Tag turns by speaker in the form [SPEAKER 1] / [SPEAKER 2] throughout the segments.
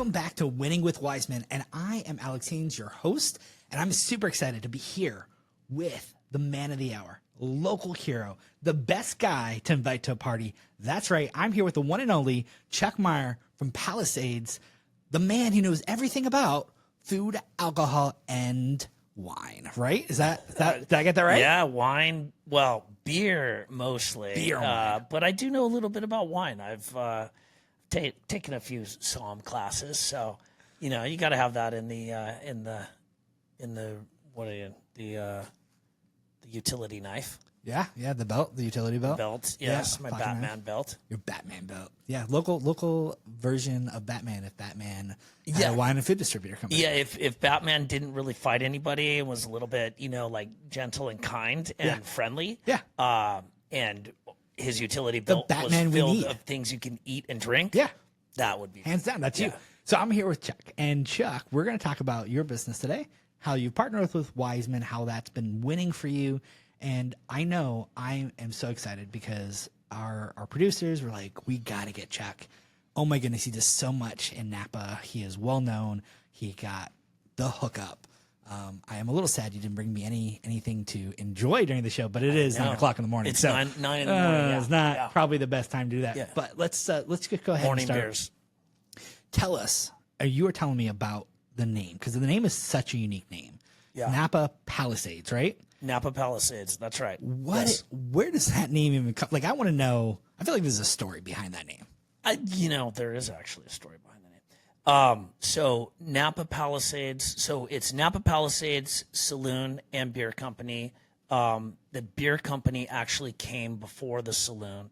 [SPEAKER 1] Welcome back to Winning with Wiseman, and I am Alex Haynes, your host, and I'm super excited to be here with the man of the hour, local hero, the best guy to invite to a party. That's right, I'm here with the one and only Chuck Meyer from Palisades, the man who knows everything about food, alcohol, and wine, right? Did I get that right?
[SPEAKER 2] Yeah, wine. Well, beer mostly.
[SPEAKER 1] Beer, wine.
[SPEAKER 2] But I do know a little bit about wine. I've taken a few somm classes, so you got to have that in the utility knife.
[SPEAKER 1] Yeah, the belt, the utility belt.
[SPEAKER 2] Belt, yes,
[SPEAKER 1] Yeah,
[SPEAKER 2] my Batman belt.
[SPEAKER 1] Your Batman belt. Yeah, local version of Batman if Batman had
[SPEAKER 2] Yeah.
[SPEAKER 1] a wine and food distributor company.
[SPEAKER 2] Yeah, if Batman didn't really fight anybody and was a little bit, like gentle and kind and friendly.
[SPEAKER 1] Yeah.
[SPEAKER 2] And his utility belt was
[SPEAKER 1] Batman we
[SPEAKER 2] filled
[SPEAKER 1] need.
[SPEAKER 2] of things you can eat and drink.
[SPEAKER 1] Yeah.
[SPEAKER 2] That would be
[SPEAKER 1] Hands down, that's you. So I'm here with Chuck. And Chuck, we're going to talk about your business today, how you partnered with Wiseman, how that's been winning for you. And I know I am so excited because our producers were like, we got to get Chuck. Oh my goodness, he does so much in Napa. He is well known. He got the hookup. I am a little sad you didn't bring me anything to enjoy during the show, but it is 9 o'clock in the morning.
[SPEAKER 2] It's
[SPEAKER 1] so
[SPEAKER 2] 9 in the morning. Yeah.
[SPEAKER 1] It's not probably the best time to do that.
[SPEAKER 2] Yeah.
[SPEAKER 1] But let's go ahead
[SPEAKER 2] Morning
[SPEAKER 1] and start.
[SPEAKER 2] beers.
[SPEAKER 1] Tell us, you were telling me about the name, because the name is such a unique name.
[SPEAKER 2] Yeah.
[SPEAKER 1] Napa Palisades, right?
[SPEAKER 2] Napa Palisades. That's right.
[SPEAKER 1] Where does that name even come? Like, I want to know. I feel like there's a story behind that name.
[SPEAKER 2] There is actually a story behind the name. So Napa Palisades. So it's Napa Palisades Saloon and Beer Company. The beer company actually came before the saloon.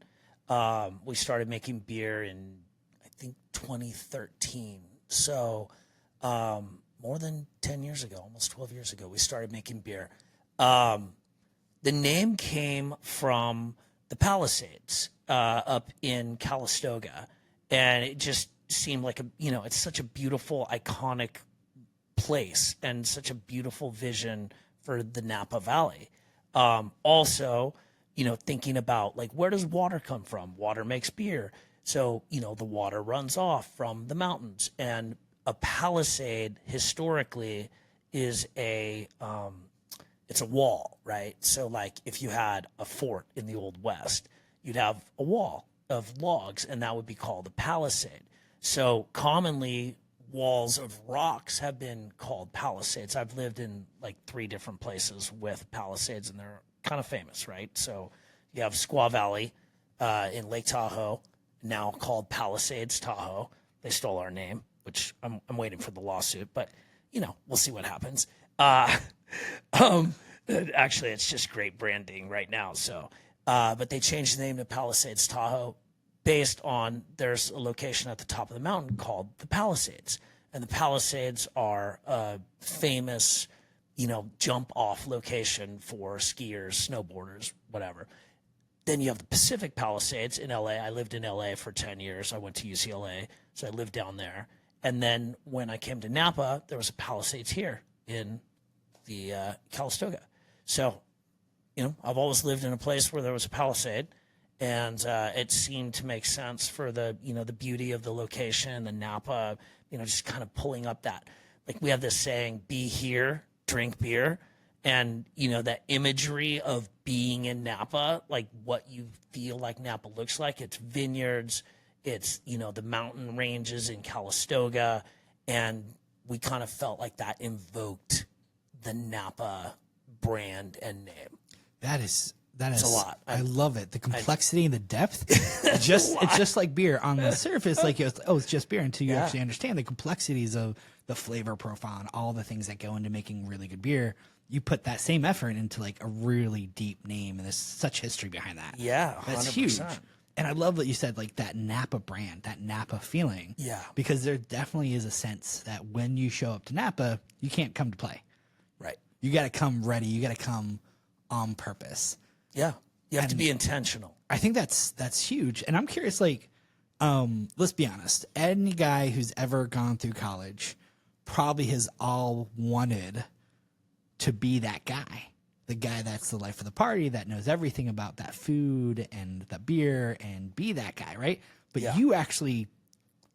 [SPEAKER 2] We started making beer in, I think, 2013. So more than 10 years ago, almost 12 years ago, we started making beer. The name came from the Palisades up in Calistoga, and it just seemed like it's such a beautiful, iconic place and such a beautiful vision for the Napa Valley. Also, thinking about like, where does water come from? Water makes beer. So, the water runs off from the mountains, and a palisade historically is it's a wall, right? So like if you had a fort in the Old West, you'd have a wall of logs, and that would be called a palisade. So commonly walls of rocks have been called palisades. I've lived in like 3 different places with palisades, and they're kind of famous, right? So you have Squaw Valley in Lake Tahoe, now called Palisades Tahoe. They stole our name, which I'm waiting for the lawsuit, but we'll see what happens. Actually, it's just great branding right now. So, but they changed the name to Palisades Tahoe based on there's a location at the top of the mountain called the Palisades, and the Palisades are a famous, jump off location for skiers, snowboarders, whatever. Then you have the Pacific Palisades in LA. I lived in LA for 10 years. I went to UCLA, so I lived down there. And then when I came to Napa, there was a Palisades here in the Calistoga. So, I've always lived in a place where there was a Palisade, and it seemed to make sense for the, the beauty of the location, the Napa, just kind of pulling up that. Like we have this saying, be here, drink beer. And, that imagery of being in Napa, like what you feel like Napa looks like, it's vineyards, it's, the mountain ranges in Calistoga. And we kind of felt like that invoked the Napa brand and name.
[SPEAKER 1] That is
[SPEAKER 2] a lot.
[SPEAKER 1] I love it. The complexity and the depth. It's just like beer on the surface. Like, it's just beer until you actually understand the complexities of the flavor profile and all the things that go into making really good beer. You put that same effort into like a really deep name, and there's such history behind that.
[SPEAKER 2] Yeah, 100%.
[SPEAKER 1] That's huge. And I love that you said like that Napa brand, that Napa feeling.
[SPEAKER 2] Yeah.
[SPEAKER 1] Because there definitely is a sense that when you show up to Napa, you can't come to play.
[SPEAKER 2] Right.
[SPEAKER 1] You got to come ready. You got to come on purpose.
[SPEAKER 2] Yeah. You have to be intentional.
[SPEAKER 1] I think that's huge. And I'm curious, like, let's be honest. Any guy who's ever gone through college probably has all wanted to be that guy. The guy that's the life of the party, that knows everything about that food and the beer, and be that guy, right? But you actually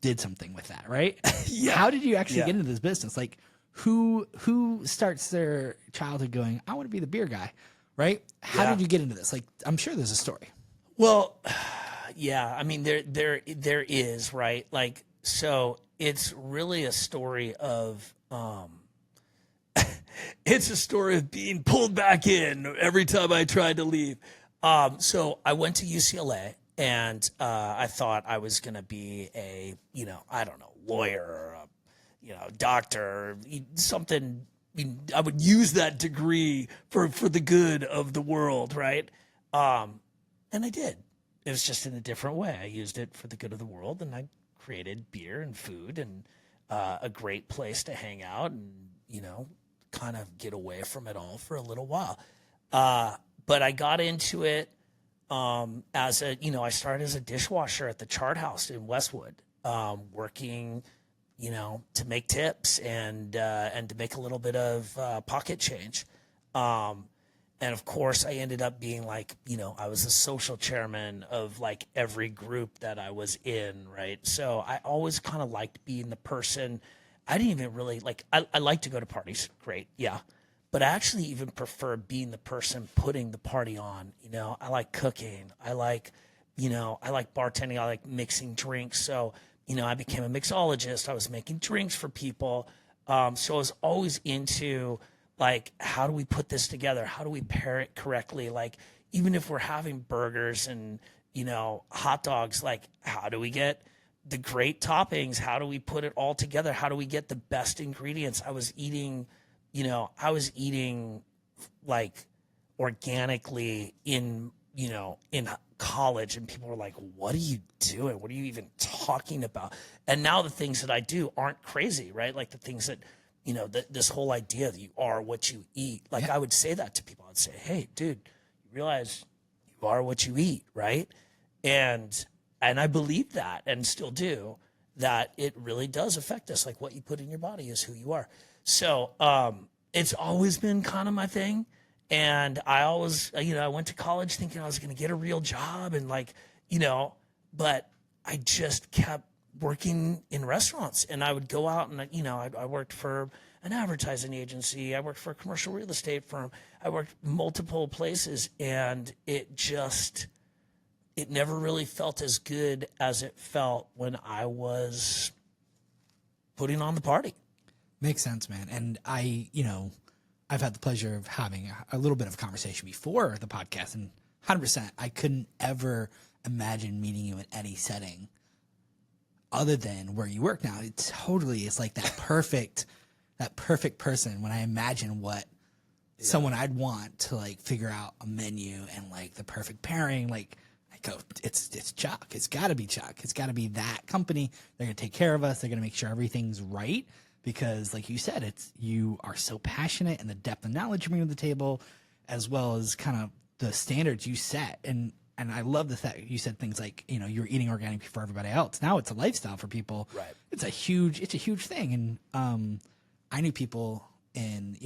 [SPEAKER 1] did something with that, right?
[SPEAKER 2] Yeah.
[SPEAKER 1] How did you actually
[SPEAKER 2] Yeah.
[SPEAKER 1] get into this business? Like, who starts their childhood going, I want to be the beer guy, right? How
[SPEAKER 2] Yeah.
[SPEAKER 1] did you get into this? Like, I'm sure there's a story.
[SPEAKER 2] Well, yeah, I mean there is, right? Like, so it's really a story of it's a story of being pulled back in every time I tried to leave. So I went to UCLA, and I thought I was going to be a, I don't know, lawyer or a, doctor, or something. I would use that degree for the good of the world, right? And I did. It was just in a different way. I used it for the good of the world, and I created beer and food and a great place to hang out and, kind of get away from it all for a little while. But I got into it as I started as a dishwasher at the Chart House in Westwood, working, to make tips and to make a little bit of pocket change. And of course, I ended up being like, I was the social chairman of like every group that I was in, right? So I always kind of liked being the person. I didn't even really like, I like to go to parties, great, yeah. But I actually even prefer being the person putting the party on. I like cooking. I like bartending. I like mixing drinks. So, I became a mixologist. I was making drinks for people. So I was always into, like, how do we put this together? How do we pair it correctly? Like, even if we're having burgers and, hot dogs, like, how do we get the great toppings? How do we put it all together? How do we get the best ingredients? I was eating like organically in college, and people were like, what are you doing? What are you even talking about? And now the things that I do aren't crazy, right? Like the things that, this whole idea that you are what you eat. Like, I would say that to people. I'd say, hey, dude, you realize you are what you eat, right? And I believe that, and still do, that it really does affect us. Like, what you put in your body is who you are. So it's always been kind of my thing. And I always, I went to college thinking I was going to get a real job and but I just kept working in restaurants, and I would go out and, I worked for an advertising agency. I worked for a commercial real estate firm. I worked multiple places, and it never really felt as good as it felt when I was putting on the party.
[SPEAKER 1] Makes sense, man. And I've had the pleasure of having a little bit of conversation before the podcast, and 100%, I couldn't ever imagine meeting you in any setting other than where you work now. It's like that perfect person when I imagine what someone I'd want to like figure out a menu and like the perfect pairing. Like, I go, it's Chuck. It's got to be Chuck. It's got to be that company. They're going to take care of us. They're going to make sure everything's right. Because, like you said, you are so passionate, and the depth of knowledge you bring to the table, as well as kind of the standards you set. And I love the fact you said things like, you're eating organic before everybody else. Now it's a lifestyle for people.
[SPEAKER 2] Right.
[SPEAKER 1] It's a huge thing. And I knew people in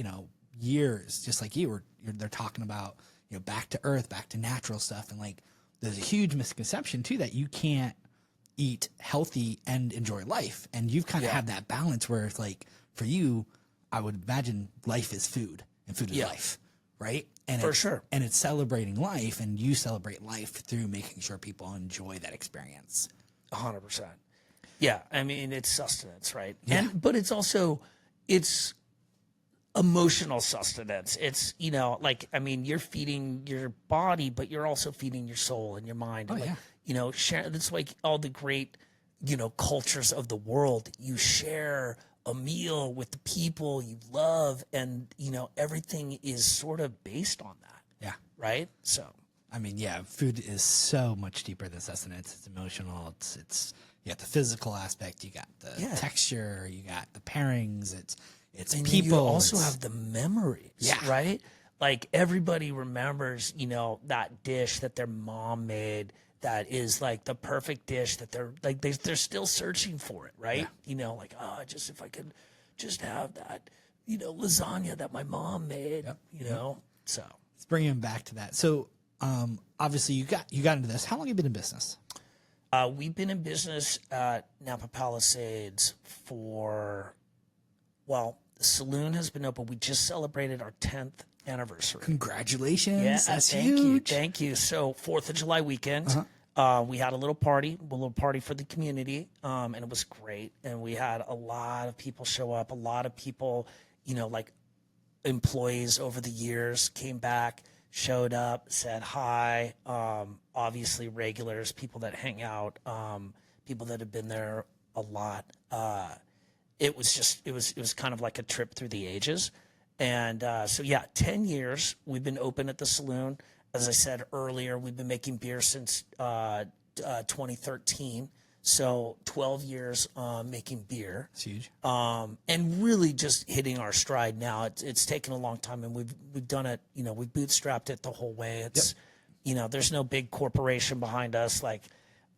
[SPEAKER 1] years just like you, they're talking about back to earth, back to natural stuff, and like there's a huge misconception too that you can't eat healthy and enjoy life. And you've kind of had that balance where it's like, for you, I would imagine life is food and food is life, right? And
[SPEAKER 2] For sure.
[SPEAKER 1] And it's celebrating life, and you celebrate life through making sure people enjoy that experience.
[SPEAKER 2] 100%. Yeah. I mean, it's sustenance, right?
[SPEAKER 1] Yeah.
[SPEAKER 2] But it's also, it's emotional sustenance. It's, you're feeding your body, but you're also feeding your soul and your mind.
[SPEAKER 1] Oh, yeah.
[SPEAKER 2] Share. That's like all the great, cultures of the world. You share a meal with the people you love, and everything is sort of based on that.
[SPEAKER 1] Yeah.
[SPEAKER 2] Right. So,
[SPEAKER 1] I mean, food is so much deeper than sustenance. It's emotional. It's you got the physical aspect. You got the texture. You got the pairings. It's
[SPEAKER 2] and
[SPEAKER 1] people.
[SPEAKER 2] You also have the memories.
[SPEAKER 1] Yeah.
[SPEAKER 2] Right. Like, everybody remembers, that dish that their mom made. That is like the perfect dish that they're still searching for it, right?
[SPEAKER 1] Yeah.
[SPEAKER 2] If I could just have that, lasagna that my mom made, So
[SPEAKER 1] let's bring him back to that. So, obviously you got into this. How long have you been in business?
[SPEAKER 2] We've been in business at Napa Palisades for, well, the saloon has been open. We just celebrated our 10th anniversary.
[SPEAKER 1] Congratulations.
[SPEAKER 2] Yeah,
[SPEAKER 1] That's
[SPEAKER 2] thank
[SPEAKER 1] huge.
[SPEAKER 2] you. Thank you. So 4th of July weekend, we had a little party for the community, and it was great. And we had a lot of people show up, a lot of people, like employees over the years came back, showed up, said hi. Obviously regulars, people that hang out, people that have been there a lot. It was kind of like a trip through the ages. And so, yeah, 10 years we've been open at the saloon. As I said earlier, we've been making beer since 2013. So 12 years making beer.
[SPEAKER 1] It's huge.
[SPEAKER 2] And really just hitting our stride now. It's taken a long time, and we've done it, we've bootstrapped it the whole way. It's, there's no big corporation behind us. Like,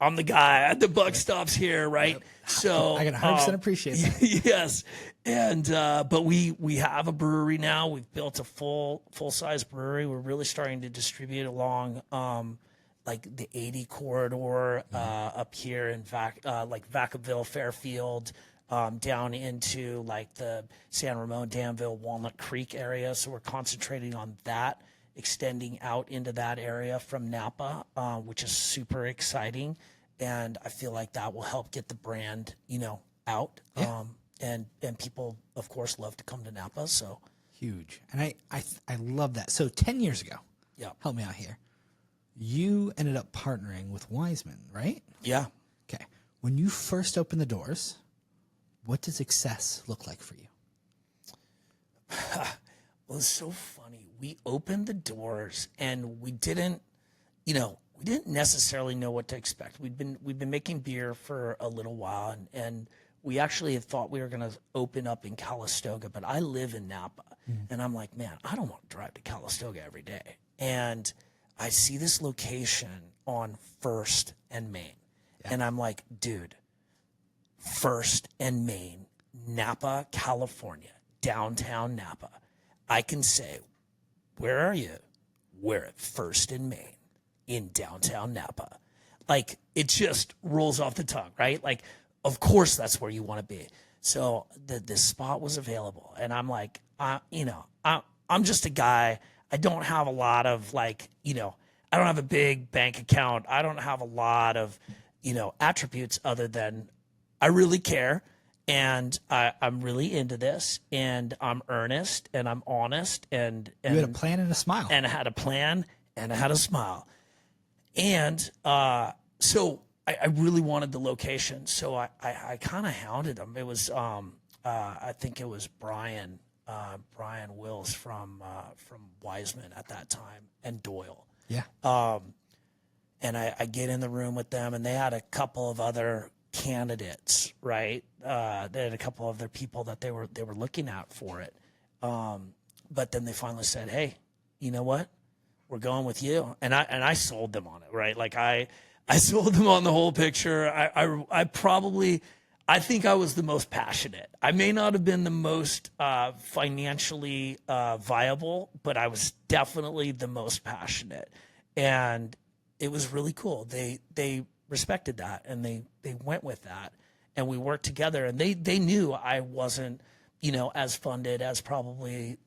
[SPEAKER 2] I'm the guy, the buck stops here, right?
[SPEAKER 1] Yep.
[SPEAKER 2] So
[SPEAKER 1] I can 100% appreciate that.
[SPEAKER 2] Yes. And but we have a brewery now. We've built a full size brewery. We're really starting to distribute along like the 80 corridor up here in like Vacaville, Fairfield, down into like the San Ramon, Danville, Walnut Creek area. So we're concentrating on that, extending out into that area from Napa, which is super exciting. And I feel like that will help get the brand, out.
[SPEAKER 1] Yeah.
[SPEAKER 2] And people, of course, love to come to Napa. So
[SPEAKER 1] Huge. And I love that. So 10 years ago,
[SPEAKER 2] yeah.
[SPEAKER 1] help me out here, you ended up partnering with Wiseman, right?
[SPEAKER 2] Yeah.
[SPEAKER 1] Okay. When you first opened the doors, what does success look like for you?
[SPEAKER 2] Well, it's so funny. We opened the doors and we didn't necessarily know what to expect. We've been making beer for a little while, and we actually had thought we were going to open up in Calistoga, but I live in Napa, and I'm like, man, I don't want to drive to Calistoga every day. And I see this location on First and Main, and I'm like, dude, First and Main, Napa, California, downtown Napa. I can say, where are you? We're at First and Main in downtown Napa. Like, it just rolls off the tongue, right? Like, of course that's where you want to be. So this spot was available, and I'm like, I'm just a guy. I don't have a lot of I don't have a big bank account. I don't have a lot of, attributes other than I really care, and I'm really into this, and I'm earnest, and I'm honest, and
[SPEAKER 1] You had a plan and a smile.
[SPEAKER 2] and I had a plan, and I had a smile. And so I really wanted the location. So I kind of hounded them. It was, I think it was Brian Wills from Wiseman at that time, and Doyle.
[SPEAKER 1] Yeah.
[SPEAKER 2] And I get in the room with them, and they had a couple of other candidates, right? They had a couple of other people that they were looking at for it. But then they finally said, hey, you know what? We're going with you. And I sold them on it, right? Like I sold them on the whole picture. I think I was the most passionate. I may not have been the most financially viable, but I was definitely the most passionate. And it was really cool. They respected that, and they went with that, and we worked together, and they knew I wasn't, as funded as probably,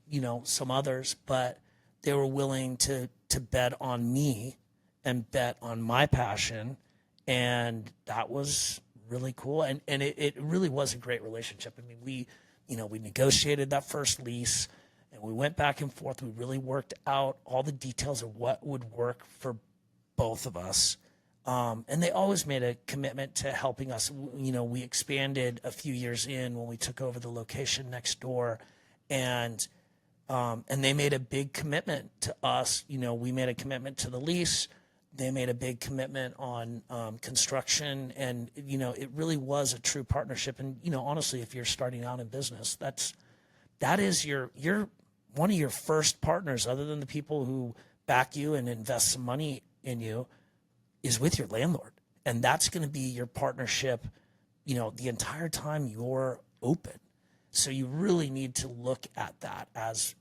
[SPEAKER 2] some others, but they were willing to bet on me and bet on my passion, and that was really cool. And it really was a great relationship. I mean, we negotiated that first lease, and we went back and forth. We really worked out all the details of what would work for both of us. And they always made a commitment to helping us. We expanded a few years in when we took over the location next door, and they made a big commitment to us. We made a commitment to the lease. They made a big commitment on construction, and it really was a true partnership. And honestly, if you're starting out in business, that is you're one of your first partners, other than the people who back you and invest some money in you, is with your landlord, and that's going to be your partnership, the entire time you're open. So you really need to look at that as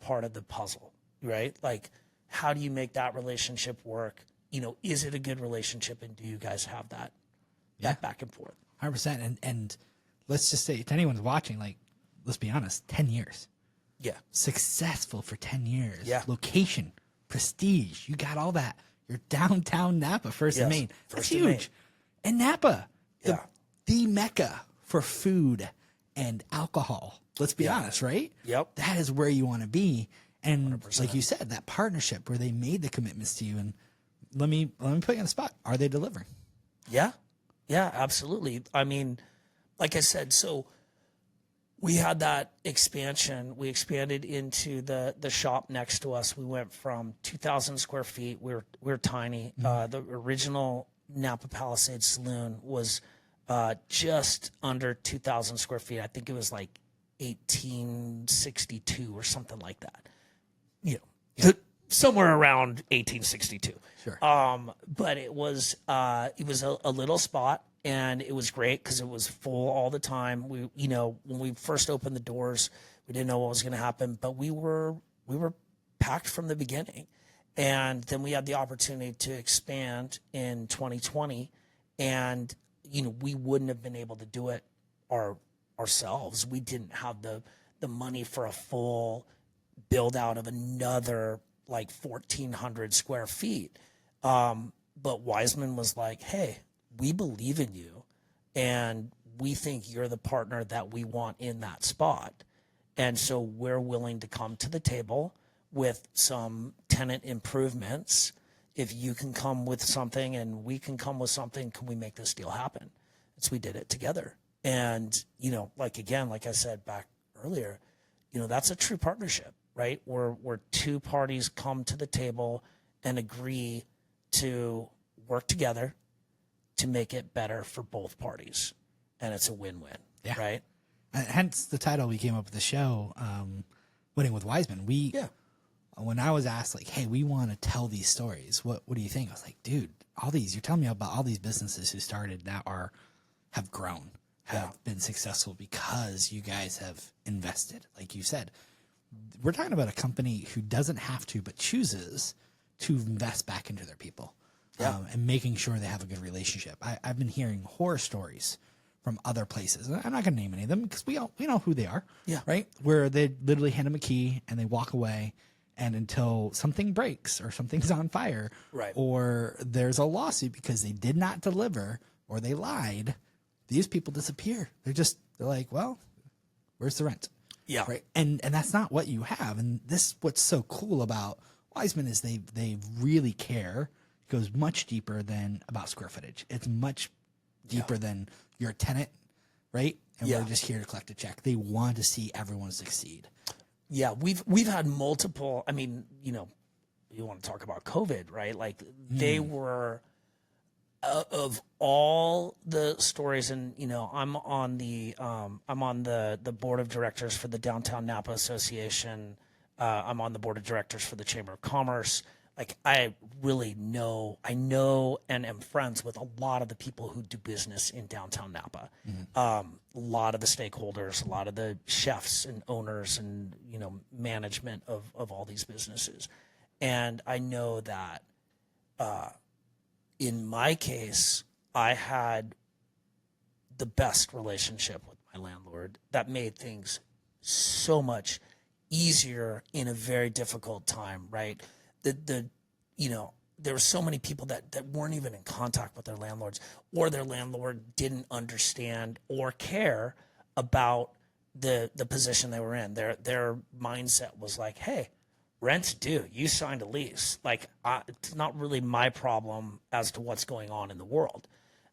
[SPEAKER 2] part of the puzzle, right? Like, how do you make that relationship work? is it a good relationship, and do you guys have that back and forth?
[SPEAKER 1] 100%. And let's just say to anyone's watching, like, let's be honest, 10 years.
[SPEAKER 2] Yeah.
[SPEAKER 1] Successful for 10 years.
[SPEAKER 2] Yeah.
[SPEAKER 1] Location, prestige, you got all that. You're downtown Napa, First and Main. That's
[SPEAKER 2] First and Main.
[SPEAKER 1] huge. And Napa,
[SPEAKER 2] Yeah.
[SPEAKER 1] the mecca for food and alcohol. Let's be honest, right?
[SPEAKER 2] Yep.
[SPEAKER 1] That is where you want to be. And
[SPEAKER 2] 100%.
[SPEAKER 1] like you said, that partnership where they made the commitments to you. And let me put you on the spot. Are they delivering?
[SPEAKER 2] Yeah. Yeah, absolutely. I mean, like I said, so we had that expansion. We expanded into the shop next to us. We went from 2,000 square feet. We're tiny. The original Napa Palisades Saloon was just under 2,000 square feet. I think it was like 1862 or something like that. Somewhere around 1862.
[SPEAKER 1] Sure.
[SPEAKER 2] But it was a little spot, and it was great because it was full all the time. We, when we first opened the doors, we didn't know what was going to happen, but we were packed from the beginning. And then we had the opportunity to expand in 2020, and we wouldn't have been able to do it ourselves. We didn't have the money for a full build out of another like 1,400 square feet. But Wiseman was like, hey, we believe in you, and we think you're the partner that we want in that spot. And so we're willing to come to the table with some tenant improvements. If you can come with something and we can come with something, can we make this deal happen? So we did it together. And, like I said back earlier, that's a true partnership, right? Where two parties come to the table and agree to work together to make it better for both parties. And it's a win-win, right?
[SPEAKER 1] Hence the title we came up with the show, Winning with Wiseman. When I was asked, like, hey, we want to tell these stories, what do you think? I was like, dude, you're telling me about all these businesses who started that have grown, have been successful because you guys have invested. Like you said, we're talking about a company who doesn't have to, but chooses to invest back into their people and making sure they have a good relationship. I've been hearing horror stories from other places. I'm not going to name any of them because we know who they are, right? Where they literally hand them a key and they walk away, and until something breaks or something's on fire,
[SPEAKER 2] right,
[SPEAKER 1] or there's a lawsuit because they did not deliver or they lied, these people disappear. They're like, well, where's the rent?
[SPEAKER 2] Yeah.
[SPEAKER 1] Right. And that's not what you have. And this, what's so cool about Wiseman is they really care. It goes much deeper than about square footage. It's much deeper than your tenant, right? And we're just here to collect a check. They want to see everyone succeed.
[SPEAKER 2] Yeah, we've had multiple. I mean, you want to talk about COVID, right? Like they were of all the stories, and I'm on the board of directors for the Downtown Napa Association. I'm on the board of directors for the Chamber of Commerce. Like I know and am friends with a lot of the people who do business in downtown Napa. A lot of the stakeholders, a lot of the chefs and owners and, management of all these businesses. And I know that in my case, I had the best relationship with my landlord that made things so much easier in a very difficult time, right? There were so many people that weren't even in contact with their landlords, or their landlord didn't understand or care about the position they were in. Their mindset was like, hey, rent's due. You signed a lease. Like, it's not really my problem as to what's going on in the world.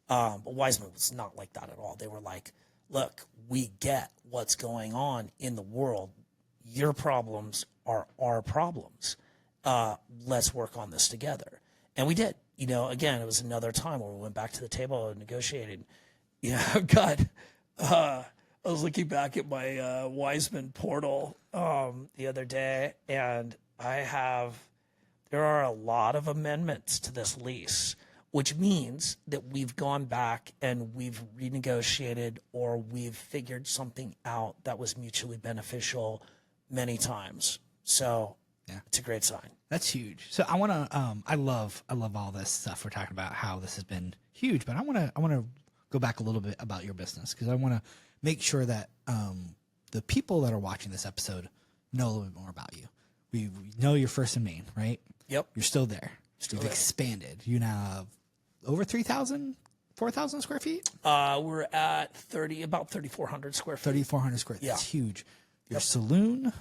[SPEAKER 2] But Wiseman was not like that at all. They were like, look, we get what's going on in the world. Your problems are our problems. Let's work on this together. And we did. Again, it was another time where we went back to the table and negotiated. God, I was looking back at my Wiseman portal the other day, and there are a lot of amendments to this lease, which means that we've gone back and we've renegotiated or we've figured something out that was mutually beneficial many times. So,
[SPEAKER 1] Yeah.
[SPEAKER 2] It's a great sign.
[SPEAKER 1] That's huge. So I want to, I love all this stuff we're talking about, how this has been huge, but I want to go back a little bit about your business, because I want to make sure that the people that are watching this episode know a little bit more about you. We know you're first in Maine, right?
[SPEAKER 2] Yep.
[SPEAKER 1] You're still there.
[SPEAKER 2] Still
[SPEAKER 1] You've
[SPEAKER 2] there.
[SPEAKER 1] expanded. You now have over 3,000, 4,000 square feet?
[SPEAKER 2] We're at about 3,400 square feet.
[SPEAKER 1] 3,400 square feet.
[SPEAKER 2] Yeah.
[SPEAKER 1] That's huge. Your saloon,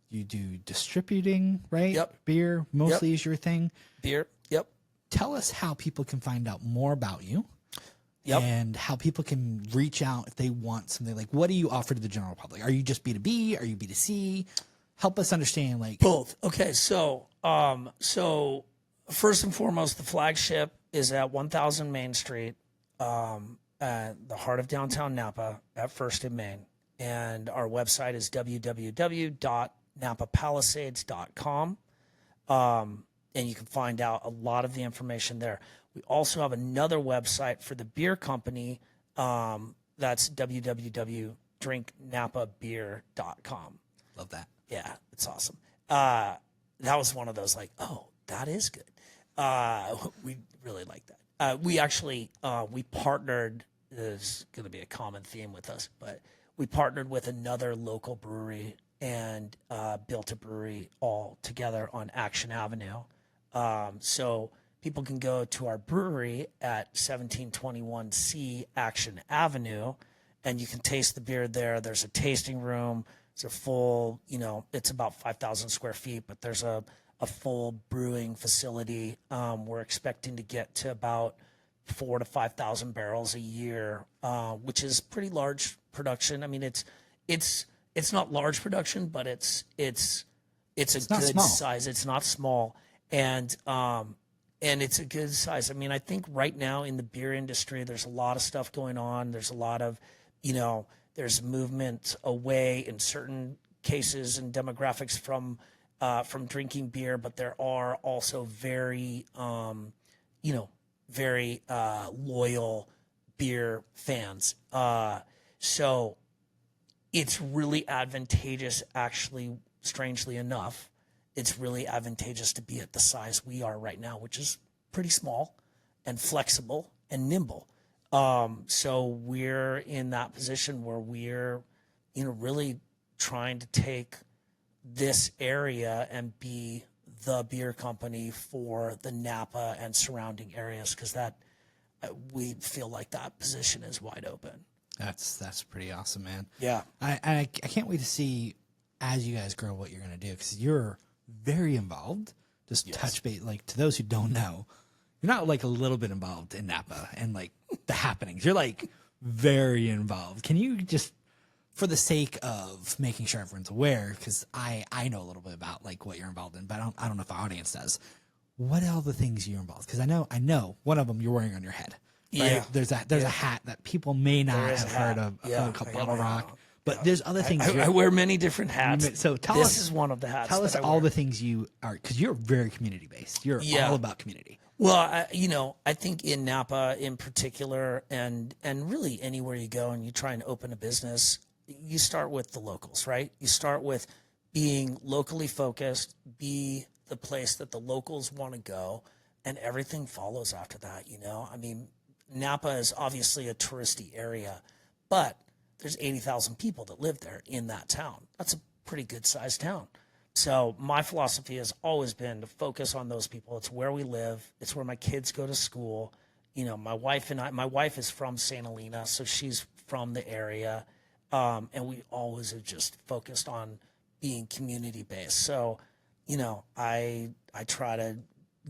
[SPEAKER 1] you do distributing, right?
[SPEAKER 2] Yep.
[SPEAKER 1] Beer mostly is your thing.
[SPEAKER 2] Beer. Yep.
[SPEAKER 1] Tell us how people can find out more about you.
[SPEAKER 2] Yep.
[SPEAKER 1] And how people can reach out if they want something. Like, what do you offer to the general public? Are you just B2B? Are you B2C? Help us understand, like,
[SPEAKER 2] Both. Okay, so first and foremost, the flagship is at 1000 Main Street, at the heart of downtown Napa, at First in Maine. And our website is www.napapalisades.com. And you can find out a lot of the information there. We also have another website for the beer company. That's www.drinknapabeer.com.
[SPEAKER 1] love that.
[SPEAKER 2] Yeah, it's awesome. That was one of those like, oh, that is good. We really like that. We actually, we partnered, there's going to be a common theme with us, but we partnered with another local brewery and built a brewery all together on Action Avenue. So people can go to our brewery at 1721C Action Avenue, and you can taste the beer there. There's a tasting room. It's a full, it's about 5,000 square feet, but there's a full brewing facility. We're expecting to get to about 4,000 to 5,000 barrels a year, which is pretty large production. I mean, it's not large production, but it's a good
[SPEAKER 1] small.
[SPEAKER 2] size. It's not small, and it's a good size. I mean, I think right now in the beer industry, there's a lot of stuff going on. There's a lot of, there's movement away in certain cases and demographics from drinking beer, but there are also very, very loyal beer fans. So it's really advantageous, actually, strangely enough, it's really advantageous to be at the size we are right now, which is pretty small and flexible and nimble. So we're in that position where we're, really trying to take this area and be the beer company for the Napa and surrounding areas, because that we feel like that position is wide open.
[SPEAKER 1] That's pretty awesome, man.
[SPEAKER 2] Yeah.
[SPEAKER 1] I can't wait to see as you guys grow what you're going to do, because you're very involved. Just touch base, like, to those who don't know, you're not like a little bit involved in Napa and like the happenings. You're like very involved. Can you just, for the sake of making sure everyone's aware, because I know a little bit about like what you're involved in, but I don't know if the audience does. What are all the things you're involved? Because I know one of them you're wearing on your head. Right?
[SPEAKER 2] Yeah.
[SPEAKER 1] There's a hat that people may not have heard of, called Bottle Rock. But there's other things.
[SPEAKER 2] I wear many different hats.
[SPEAKER 1] So
[SPEAKER 2] this is one of the hats.
[SPEAKER 1] Tell us
[SPEAKER 2] that I
[SPEAKER 1] all
[SPEAKER 2] wear.
[SPEAKER 1] the things you are, because you're very community based. You're all about community.
[SPEAKER 2] Well, I think in Napa in particular, and really anywhere you go and you try and open a business, you start with the locals, right? You start with being locally focused, be the place that the locals want to go, and everything follows after that, I mean, Napa is obviously a touristy area, but there's 80,000 people that live there in that town. That's a pretty good sized town. So my philosophy has always been to focus on those people. It's where we live. It's where my kids go to school. My wife is from St. Helena, so she's from the area. And we always have just focused on being community based. So, I try to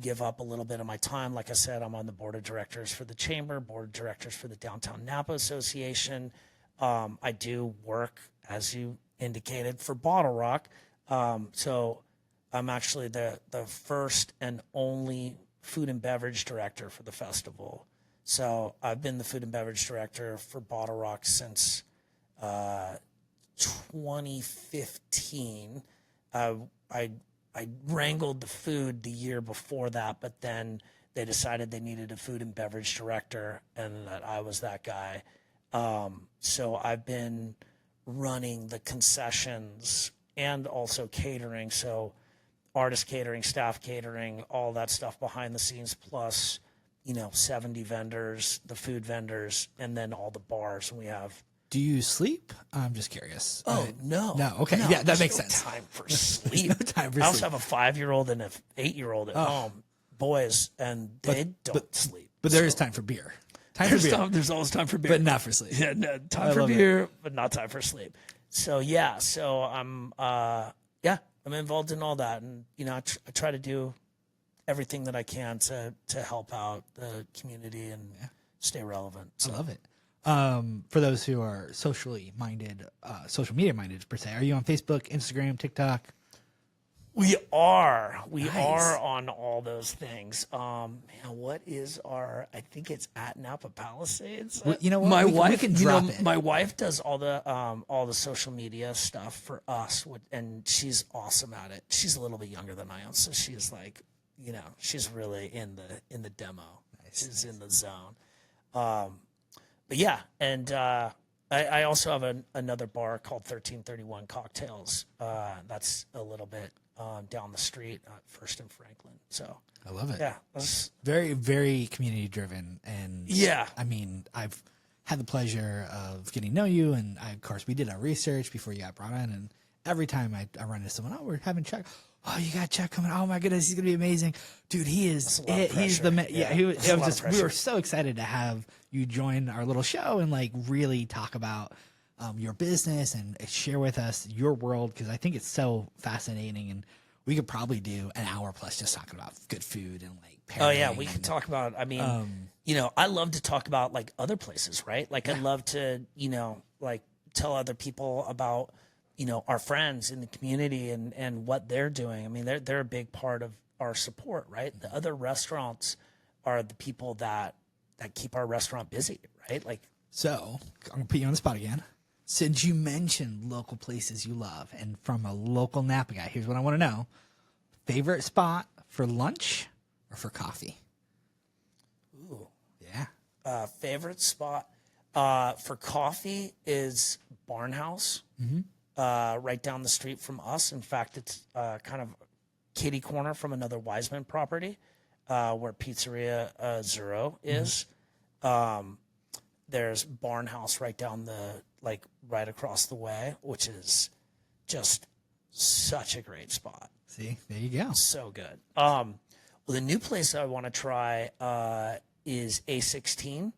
[SPEAKER 2] give up a little bit of my time. Like I said, I'm on the board of directors for the chamber, board of directors for the Downtown Napa Association. I do work, as you indicated, for Bottle Rock. So I'm actually the first and only food and beverage director for the festival. So I've been the food and beverage director for Bottle Rock since 2015. I wrangled the food the year before that, but then they decided they needed a food and beverage director, and that I was that guy. So I've been running the concessions and also catering. So artist catering, staff catering, all that stuff behind the scenes, plus, 70 vendors, the food vendors, and then all the bars. And we have.
[SPEAKER 1] Do you sleep? I'm just curious.
[SPEAKER 2] Oh, no.
[SPEAKER 1] No. Okay.
[SPEAKER 2] No,
[SPEAKER 1] Yeah, that
[SPEAKER 2] there's
[SPEAKER 1] makes
[SPEAKER 2] no
[SPEAKER 1] sense.
[SPEAKER 2] time for sleep.
[SPEAKER 1] No time for
[SPEAKER 2] I also
[SPEAKER 1] sleep.
[SPEAKER 2] have a 5-year-old and an 8-year-old at home, boys, and they don't sleep.
[SPEAKER 1] But there is time for beer.
[SPEAKER 2] There's always time for beer.
[SPEAKER 1] But not for sleep.
[SPEAKER 2] Yeah, no, time for beer, but not time for sleep. So I'm I'm involved in all that, and I try to do everything that I can to help out the community and stay relevant. So.
[SPEAKER 1] I love it. For those who are socially minded, social media minded per se, are you on Facebook, Instagram, TikTok?
[SPEAKER 2] We are. We
[SPEAKER 1] Nice.
[SPEAKER 2] are on all those things. What is our? I think it's at Napa Palisades.
[SPEAKER 1] Well, you know what?
[SPEAKER 2] My
[SPEAKER 1] We
[SPEAKER 2] wife
[SPEAKER 1] can drop it.
[SPEAKER 2] My wife does all the social media stuff for us, and she's awesome at it. She's a little bit younger than I am, so she's like, she's really in the demo.
[SPEAKER 1] Nice.
[SPEAKER 2] She's in the zone. But yeah, and I also have another bar called 1331 Cocktails. That's a little bit down the street at First and Franklin. So
[SPEAKER 1] I love it.
[SPEAKER 2] yeah,
[SPEAKER 1] Very, very community driven. And
[SPEAKER 2] yeah.
[SPEAKER 1] I mean, I've had the pleasure of getting to know you. And of course, we did our research before you got brought in. And every time I run into someone, we're having Chuck. Oh, you got Chuck coming. Oh my goodness, he's going to be amazing. Dude, he is it. He's the man. Yeah, we were so excited to have you join our little show and like really talk about your business and share with us your world, because I think it's so fascinating, and we could probably do an hour plus just talking about good food and like
[SPEAKER 2] Oh yeah, we could talk about. I mean, I love to talk about like other places, right? Like I'd love to, like tell other people about our friends in the community and what they're doing. I mean, they're a big part of our support, right? The other restaurants are the people that keep our restaurant busy, right? Like,
[SPEAKER 1] so I'm gonna put you on the spot again. Since you mentioned local places you love, and from a local Napa guy, here's what I want to know: favorite spot for lunch or for coffee?
[SPEAKER 2] ooh,
[SPEAKER 1] Yeah.
[SPEAKER 2] favorite spot for coffee is Barnhouse, right down the street from us. In fact, it's kind of kitty corner from another Wiseman property, where Pizzeria Zero is. There's Barnhouse right down right across the way, which is just such a great spot.
[SPEAKER 1] See, there you go.
[SPEAKER 2] So good. Well, the new place I want to try is A16.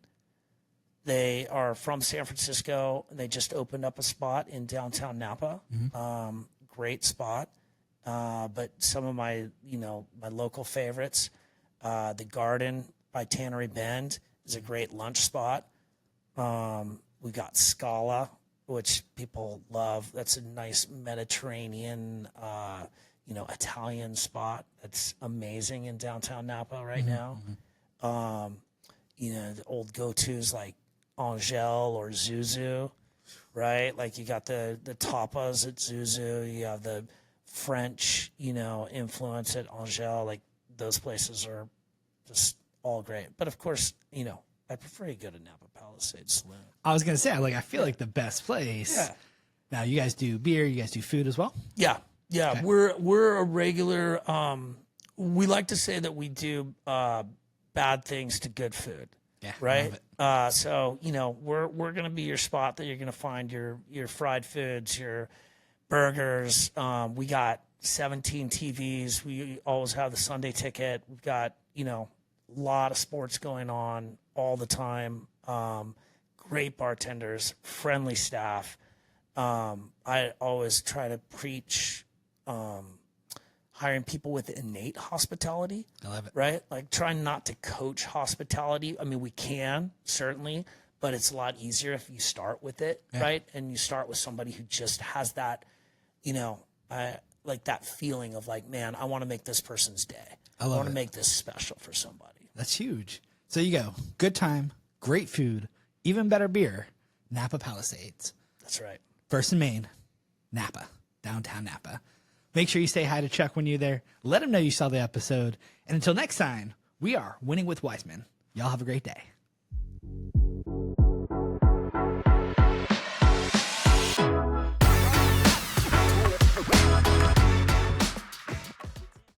[SPEAKER 2] They are from San Francisco. They just opened up a spot in downtown Napa. Great spot. But some of my local favorites, the Garden by Tannery Bend is a great lunch spot. We got Scala, which people love. That's a nice Mediterranean, Italian spot. That's amazing in downtown Napa right now. The old go-tos like Angel or Zuzu, right? Like you got the tapas at Zuzu. You have the French, influence at Angel. Like those places are just all great. But of course, I prefer you go to Napa Palisades Saloon.
[SPEAKER 1] I was gonna say, I feel like the best place. Yeah. Now you guys do beer. You guys do food as well.
[SPEAKER 2] Yeah.
[SPEAKER 1] Okay.
[SPEAKER 2] We're a regular. We like to say that we do bad things to good food.
[SPEAKER 1] Yeah.
[SPEAKER 2] Right. So we're gonna be your spot that you're gonna find your fried foods, your burgers. We got 17 TVs. We always have the Sunday ticket. We've got a lot of sports going on all the time. Great bartenders, friendly staff. I always try to preach hiring people with innate hospitality.
[SPEAKER 1] I love it.
[SPEAKER 2] Right? Like trying not to coach hospitality. I mean, we can certainly, but it's a lot easier if you start with it, right? And you start with somebody who just has that, like that feeling of like, man, I want to make this person's day. I want to make this special for somebody.
[SPEAKER 1] That's huge. So you go, good time, great food, even better beer, Napa Palisades.
[SPEAKER 2] That's right.
[SPEAKER 1] First and Main, Napa, downtown Napa. Make sure you say hi to Chuck when you're there. Let him know you saw the episode. And until next time, we are Winning with Wiseman. Y'all have a great day.